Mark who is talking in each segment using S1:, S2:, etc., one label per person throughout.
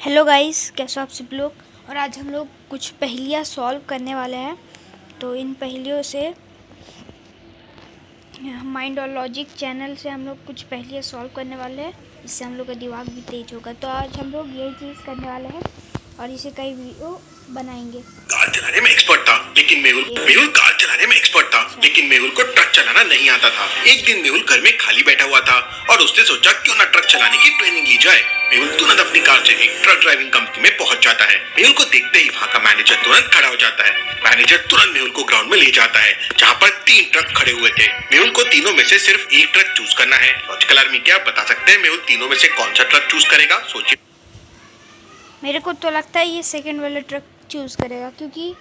S1: Hello guys, कैसे हो आप सब लोग। और आज हम लोग कुछ पहेलियाँ सॉल्व करने वाले हैं। तो इन पहेलियों से माइंड और लॉजिक चैनल से हम लोग कुछ पहेलियाँ सॉल्व करने वाले हैं, इससे हम लोग का दिमाग भी तेज होगा। तो आज हम लोग यही चीज़ करने वाले हैं और इसे कई वीडियो बनाएंगे।
S2: कार चलाने में एक्सपर्ट था, लेकिन मेहुल कार चलाने में एक्सपर्ट था, लेकिन मेहुल को ट्रक चलाना नहीं आता था। एक दिन मेहुल घर में खाली बैठा हुआ था और उसने सोचा क्यों ना ट्रक चलाने की ट्रेनिंग ली जाए। मेहुल तुरंत अपनी कार से एक ट्रक ड्राइविंग कंपनी में पहुंच जाता है। मेहुल को देखते ही वहाँ का मैनेजर तुरंत खड़ा हो जाता है। मैनेजर तुरंत मेहुल को ग्राउंड में ले जाता है, जहाँ पर 3 ट्रक खड़े हुए थे। मेहुल को तीनों में से सिर्फ एक ट्रक चूज करना है। लॉजिकल आर्मी, क्या आप बता सकते हैं मेहुल तीनों में से कौन सा ट्रक चूज करेगा? सोचिए।
S1: मेरे को तो लगता है ये सेकंड वाला ट्रक चूज़ करेगा, क्योंकि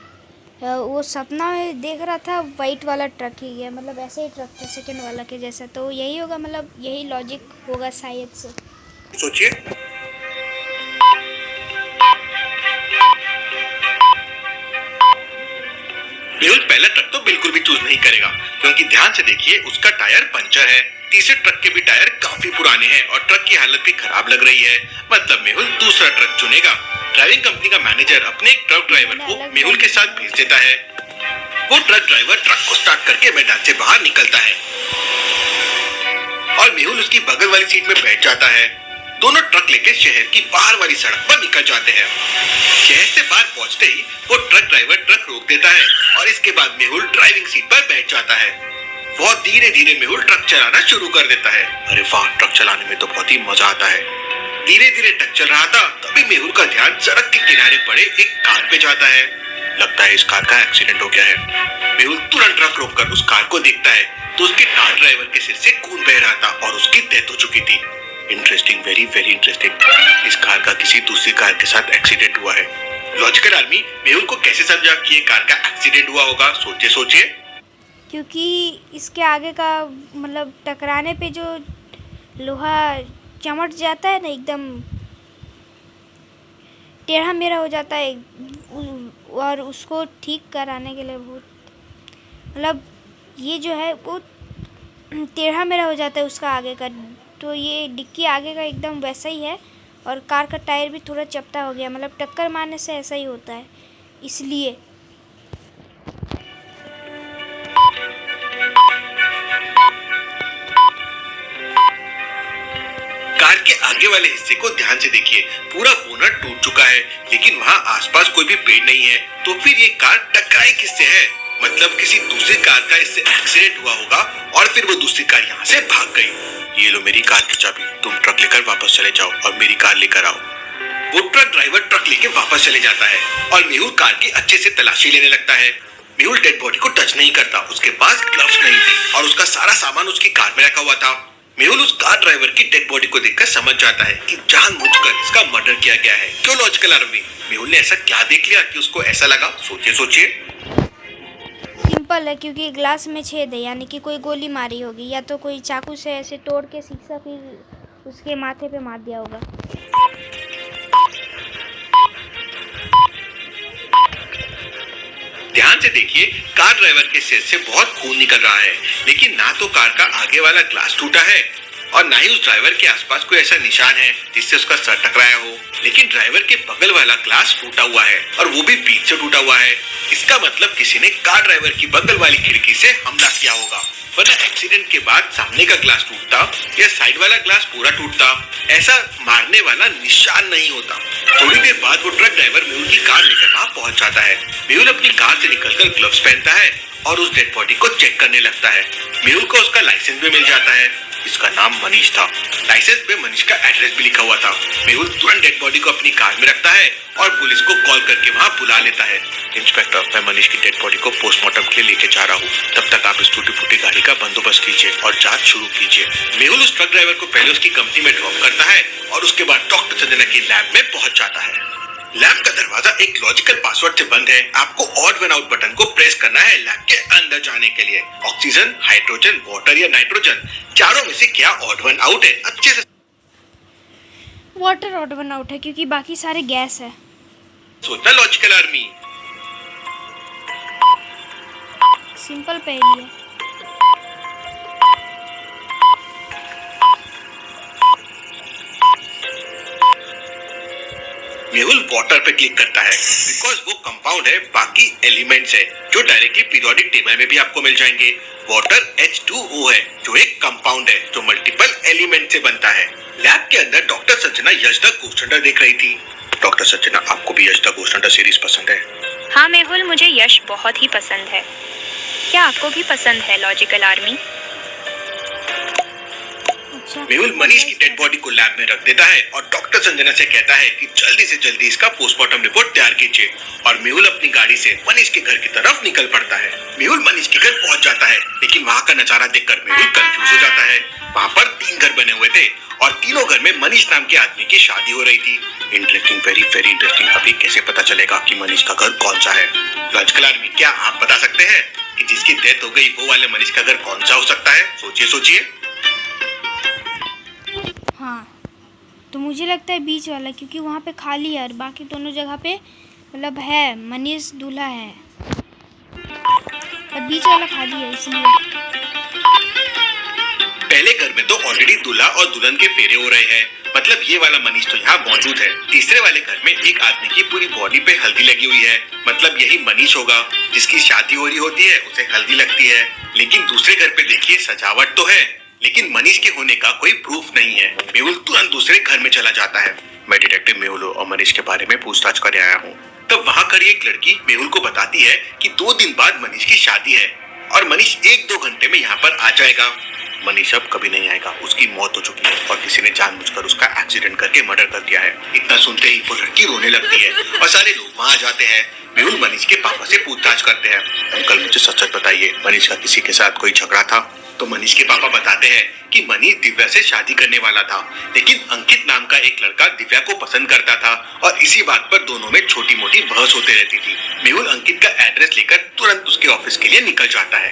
S1: वो सपना में देख रहा था वाइट वाला ट्रक ही है, मतलब ऐसे ही ट्रक था सेकंड वाला के जैसा। तो यही होगा, मतलब यही लॉजिक होगा शायद से।
S2: सोचिए। मेहुल पहला ट्रक तो बिल्कुल भी चूज नहीं करेगा, क्योंकि ध्यान से देखिए उसका टायर पंचर है। तीसरे ट्रक के भी टायर काफी पुराने हैं और ट्रक की हालत भी खराब लग रही है। मतलब मेहुल दूसरा ट्रक चुनेगा। ड्राइविंग कंपनी का मैनेजर अपने एक ट्रक ड्राइवर को मेहुल के साथ भेज देता है। वो ट्रक ड्राइवर ट्रक को स्टार्ट करके मैदान से बाहर निकलता है और मेहुल उसकी बगल वाली सीट में बैठ जाता है। दोनों ट्रक लेके शहर की बाहर वाली सड़क पर निकल जाते हैं। शहर से बाहर पहुंचते ही वो ट्रक ड्राइवर ट्रक रोक देता है और इसके बाद मेहुल ड्राइविंग सीट पर बैठ जाता है। बहुत धीरे धीरे मेहुल ट्रक चलाना शुरू कर देता है। अरे वाह, ट्रक चलाने में तो बहुत ही मजा आता है। धीरे धीरे ट्रक चल रहा था, तभी मेहुल का ध्यान सड़क के किनारे पड़े एक कार पे जाता है। लगता है इस कार का एक्सीडेंट हो गया है। मेहुल तुरंत ट्रक रोककर उस कार को देखता है तो उसके कार ड्राइवर के सिर से खून बह रहा था और उसकी डेथ हो चुकी थी। Interesting, very very interesting. इस कार का किसी दूसरी कार के साथ एक्सीडेंट हुआ है। लॉजिकल आर्मी, मेहुल को कैसे समझा कि ये कार का एक्सीडेंट हुआ होगा? सोचिए सोचिए।
S1: क्योंकि इसके आगे का मतलब टकराने पे जो लोहा चमट जाता है ना, एकदम टेढ़ा मेढ़ा हो जाता है, और उसको ठीक कराने के लिए बहुत मतलब ये जो है वो टेढ़ा मेढ़ा हो जाता है उसका आगे का। तो ये डिक्की आगे का एकदम वैसा ही है और कार का टायर भी थोड़ा चपटा हो गया, मतलब टक्कर मारने से ऐसा ही होता है, इसलिए।
S2: कार के आगे वाले हिस्से को ध्यान से देखिए। पूरा बोनट टूट चुका है, लेकिन वहाँ आसपास कोई भी पेड़ नहीं है। तो फिर ये कार टकराई किससे है? मतलब किसी दूसरी कार का इससे एक्सीडेंट हुआ होगा और फिर वो दूसरी कार यहाँ से भाग गई। ये लो मेरी कार की चाबी, तुम ट्रक लेकर वापस चले जाओ और मेरी कार लेकर आओ। वो ट्रक ड्राइवर ट्रक लेके वापस चले जाता है और मेहुल कार की अच्छे से तलाशी लेने लगता है। मेहुल डेड बॉडी को टच नहीं करता, उसके पास ग्लव्स नहीं थे और उसका सारा सामान उसकी कार में रखा हुआ था। मेहुल उस कार ड्राइवर की डेड बॉडी को देखकर समझ जाता है कि जानबूझकर इसका मर्डर किया गया है। क्यों लॉजिकल आर्मी? मेहुल ने ऐसा क्या देख लिया कि उसको ऐसा लगा? सोचिए सोचिए।
S1: सिंपल है, क्योंकि ग्लास में छेद है, यानी कि कोई गोली मारी होगी, या तो कोई चाकू से ऐसे तोड़ के शीशा फिर उसके माथे पे मार दिया होगा।
S2: ध्यान से देखिए, कार ड्राइवर के सिर से बहुत खून निकल रहा है, लेकिन ना तो कार का आगे वाला ग्लास टूटा है और ना ही उस ड्राइवर के आसपास कोई ऐसा निशान है जिससे उसका सर टकराया हो। लेकिन ड्राइवर के बगल वाला ग्लास टूटा हुआ है और वो भी बीच से टूटा हुआ है। इसका मतलब किसी ने कार ड्राइवर की बगल वाली खिड़की से हमला किया होगा, वरना एक्सीडेंट के बाद सामने का ग्लास टूटता या साइड वाला ग्लास पूरा टूटता, ऐसा मारने वाला निशान नहीं होता। थोड़ी देर बाद वो ट्रक ड्राइवर मेहुल की कार लेकर वहाँ पहुंच जाता है। मेहुल अपनी कार से निकलकर ग्लव्स पहनता है और उस डेड बॉडी को चेक करने लगता है। मेहुल को उसका लाइसेंस भी मिल जाता है। इसका नाम मनीष था। लाइसेंस पे मनीष का एड्रेस भी लिखा हुआ था। मेहुल तुरंत डेड बॉडी को अपनी कार में रखता है और पुलिस को कॉल करके वहाँ बुला लेता है। इंस्पेक्टर, मैं मनीष की डेड बॉडी को पोस्टमार्टम के लिए लेके जा रहा हूँ। तब तक आप इस टूटी फूटी गाड़ी का बंदोबस्त कीजिए और जांच शुरू कीजिए। मेहुल उस ट्रक ड्राइवर को पहले उसकी कंपनी में ड्रॉप करता है और उसके बाद डॉक्टर संजना की लैब में पहुंच जाता है। लैब का दरवाजा एक लॉजिकल पासवर्ड से बंद है। आपको ऑड वन आउट बटन को प्रेस करना है लैब के अंदर जाने के लिए। ऑक्सीजन, हाइड्रोजन, वाटर या नाइट्रोजन, चारों में से क्या ऑड वन आउट है? अच्छे से
S1: वाटर ऑड वन आउट है, क्योंकि बाकी सारे गैस है।
S2: सोचना लॉजिकल आर्मी।
S1: सिंपल पहेली है।
S2: मेहुल वाटर पे क्लिक करता है बिकॉज वो कंपाउंड है बाकी एलिमेंट्स है जो डायरेक्टली पीरियोडिक टेबल में भी आपको मिल जाएंगे। वाटर H2O है जो एक कंपाउंड है जो मल्टीपल एलिमेंट से बनता है। लैब के अंदर doctor Sanjana Yash the ghost Hunter देख रही थी। डॉक्टर संजना, आपको भी यश द गोस्ट हंटर सीरीज पसंद है?
S3: हाँ मेहुल, मुझे यश बहुत ही पसंद है। क्या आपको भी पसंद है लॉजिकल आर्मी?
S2: मेहुल मनीष की डेड बॉडी को लैब में रख देता है और डॉक्टर संजना से कहता है कि जल्दी से जल्दी इसका पोस्टमार्टम रिपोर्ट तैयार कीजिए। और मेहुल अपनी गाड़ी से मनीष के घर की तरफ निकल पड़ता है। मेहुल मनीष के घर पहुंच जाता है लेकिन वहाँ का नजारा देखकर मेहुल कंफ्यूज हो जाता है। वहाँ पर 3 घर बने हुए थे और तीनों घर में मनीष नाम के आदमी की शादी हो रही थी। Interesting, very very interesting. अभी कैसे पता चलेगा कि मनीष का घर कौन सा है? लॉजिकल आर्मी, क्या आप बता सकते हैं कि जिसकी डेथ हो गई वो वाले मनीष का घर कौन सा हो सकता है? सोचिए सोचिए।
S1: हाँ, तो मुझे लगता है बीच वाला, क्योंकि वहाँ पे खाली है और बाकी दोनों जगह पे मतलब है मनीष दूल्हा है और बीच वाला खाली है इसलिए।
S2: पहले घर में तो ऑलरेडी दूल्हा और दुल्हन के फेरे हो रहे हैं, मतलब ये वाला मनीष तो यहाँ मौजूद है। तीसरे वाले घर में एक आदमी की पूरी बॉडी पे हल्दी लगी हुई है, मतलब यही मनीष होगा। जिसकी शादी हो रही होती है उसे हल्दी लगती है। लेकिन दूसरे घर पे देखिए, सजावट तो है लेकिन मनीष के होने का कोई प्रूफ नहीं है। मेहुल तुरंत दूसरे घर में चला जाता है। मैं डिटेक्टिव मेहुल और मनीष के बारे में पूछताछ कर आया हूँ। तब वहाँ खड़ी एक लड़की मेहुल को बताती है कि 2 दिन बाद मनीष की शादी है और मनीष 1-2 घंटे में यहाँ पर आ जाएगा। मनीष अब कभी नहीं आएगा, उसकी मौत हो चुकी है और किसी ने जानबूझकर उसका एक्सीडेंट करके मर्डर कर दिया है। इतना सुनते ही वो लड़की रोने लगती है और सारे लोग वहाँ आ जाते हैं। मेहुल मनीष के पापा से पूछताछ करते हैं, अंकल मुझे सच सच बताइए, मनीष का किसी के साथ कोई झगड़ा था? तो मनीष के पापा बताते हैं कि मनीष दिव्या से शादी करने वाला था, लेकिन अंकित नाम का एक लड़का दिव्या को पसंद करता था और इसी बात पर दोनों में छोटी मोटी बहस होती रहती थी। मेहुल अंकित का एड्रेस लेकर तुरंत उसके ऑफिस के लिए निकल जाता है।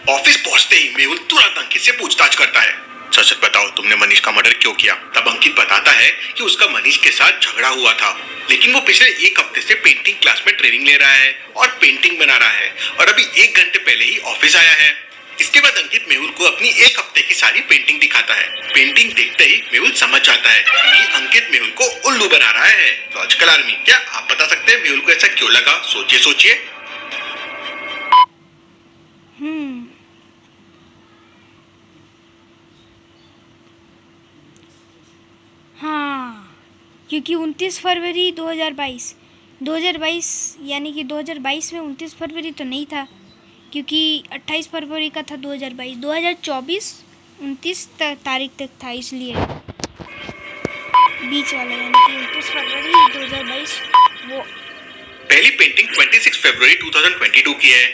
S2: ऑफिस पहुंचते ही मेहुल तुरंत अंकित से पूछताछ करता है, सच सच बताओ तुमने मनीष का मर्डर क्यों किया? तब अंकित बताता है कि उसका मनीष के साथ झगड़ा हुआ था, लेकिन वो पिछले 1 हफ्ते से पेंटिंग क्लास में ट्रेनिंग ले रहा है और पेंटिंग बना रहा है और अभी 1 घंटे पहले ही ऑफिस आया है। इसके बाद अंकित मेहुल को अपनी 1 हफ्ते की सारी पेंटिंग दिखाता है। पेंटिंग देखते ही मेहुल समझ जाता है कि अंकित मेहुल को उल्लू बना रहा है। लॉजिकल आर्मी, क्या आप बता सकते हैं मेहुल को ऐसा क्यों लगा? सोचिए सोचिए।
S1: हाँ, क्योंकि 29 फरवरी 2022 यानी कि 2022 में 29 फरवरी तो नहीं था, क्योंकि 28 फरवरी का था 2024 29 तारीख तक था, इसलिए बीच वाला यानी कि 29 फरवरी 2022 वो।
S2: पहली पेंटिंग 26 फरवरी 2022 की है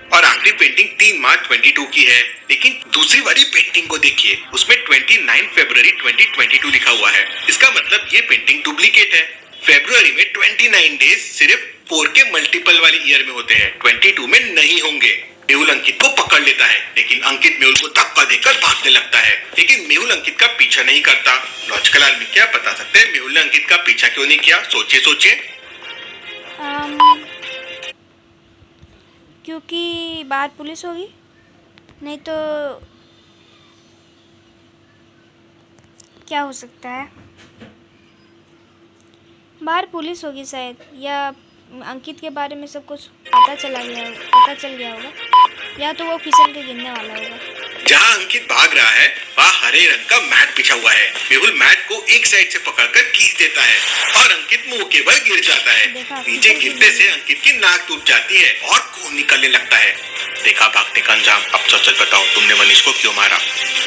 S2: और आखिरी पेंटिंग 3 मार्च 22 की है। लेकिन दूसरी वाली पेंटिंग को देखिए, उसमें 29 फरवरी 2022 लिखा हुआ है। इसका मतलब ये पेंटिंग डुप्लीकेट है। फरवरी में 29 डेज सिर्फ 4 के मल्टीपल वाली ईयर में होते हैं, 22 में नहीं होंगे। मेहुल अंकित को पकड़ लेता है, लेकिन अंकित मेहुल को धक्का देकर भागने लगता है, लेकिन मेहुल अंकित का पीछा नहीं करता। लॉजिकल आर्मी, क्या बता सकते हैं मेहुल ने अंकित का पीछा क्यों नहीं किया? सोचिए सोचिए।
S1: क्योंकि बाहर पुलिस होगी, नहीं तो क्या हो सकता है, बाहर पुलिस होगी शायद, या अंकित के बारे में सब कुछ पता चल गया होगा, या तो वो फिसल के गिरने वाला होगा।
S2: जहाँ अंकित भाग रहा है वहाँ हरे रंग का मैट बिछा हुआ है। मेहुल मैट को एक साइड से पकड़कर खींच देता है और अंकित मुंह के बल गिर जाता है। नीचे गिरते से अंकित की नाक टूट जाती है और खून निकलने लगता है। देखा भागने का अंजाम। अब सच सच बताओ तुमने मनीष को क्यों मारा?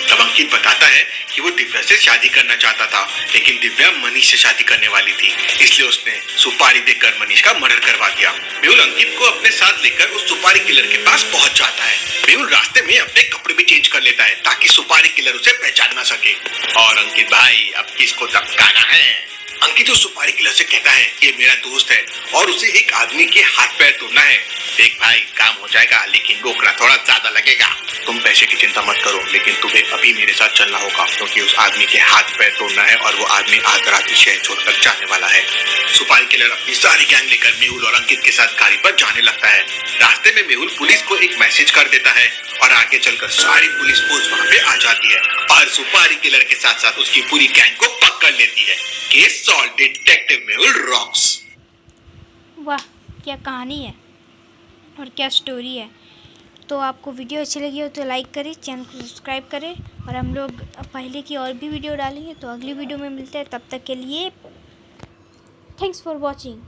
S2: तब अंकित बताता है कि वो दिव्या से शादी करना चाहता था, लेकिन दिव्या मनीष से शादी करने वाली थी, इसलिए उसने सुपारी देकर मनीष का मर्डर करवा दिया। मेहुल अंकित को अपने साथ लेकर उस सुपारी किलर के पास पहुंच जाता है। मेहुल रास्ते में अपने कपड़े भी चेंज कर लेता है ताकि सुपारी किलर उसे पहचान ना सके। और अंकित भाई, अब किसको धमकाना है? अंकित उस सुपारी किलर से कहता है कि ये मेरा दोस्त है और उसे एक आदमी के हाथ पैर तोड़ना है। देख भाई, काम हो जाएगा, लेकिन रोकना थोड़ा ज्यादा लगेगा। तुम पैसे की चिंता मत करो, लेकिन तुम्हें अभी मेरे साथ चलना होगा, क्योंकि उस आदमी के हाथ पैर तोड़ना है और वो आदमी आधी रात शहर छोड़कर जाने वाला है। सुपारी किलर अपनी सारी गैंग लेकर मेहुल और अंकित के साथ गाड़ी पर जाने लगता है। रास्ते में मेहुल पुलिस को एक मैसेज कर देता है और आगे चलकर सारी पुलिस फोर्स वहाँ पे आ जाती है और सुपारी किलर के साथ साथ उसकी पूरी गैंग को पकड़ लेती है। Case solve, detective Mehul rocks.
S1: वाह, क्या कहानी है और क्या स्टोरी है। तो आपको वीडियो अच्छी लगी हो तो लाइक करें, चैनल को सब्सक्राइब करें, और हम लोग पहले की और भी वीडियो डालेंगे। तो अगली वीडियो में मिलते हैं, तब तक के लिए थैंक्स फॉर वॉचिंग।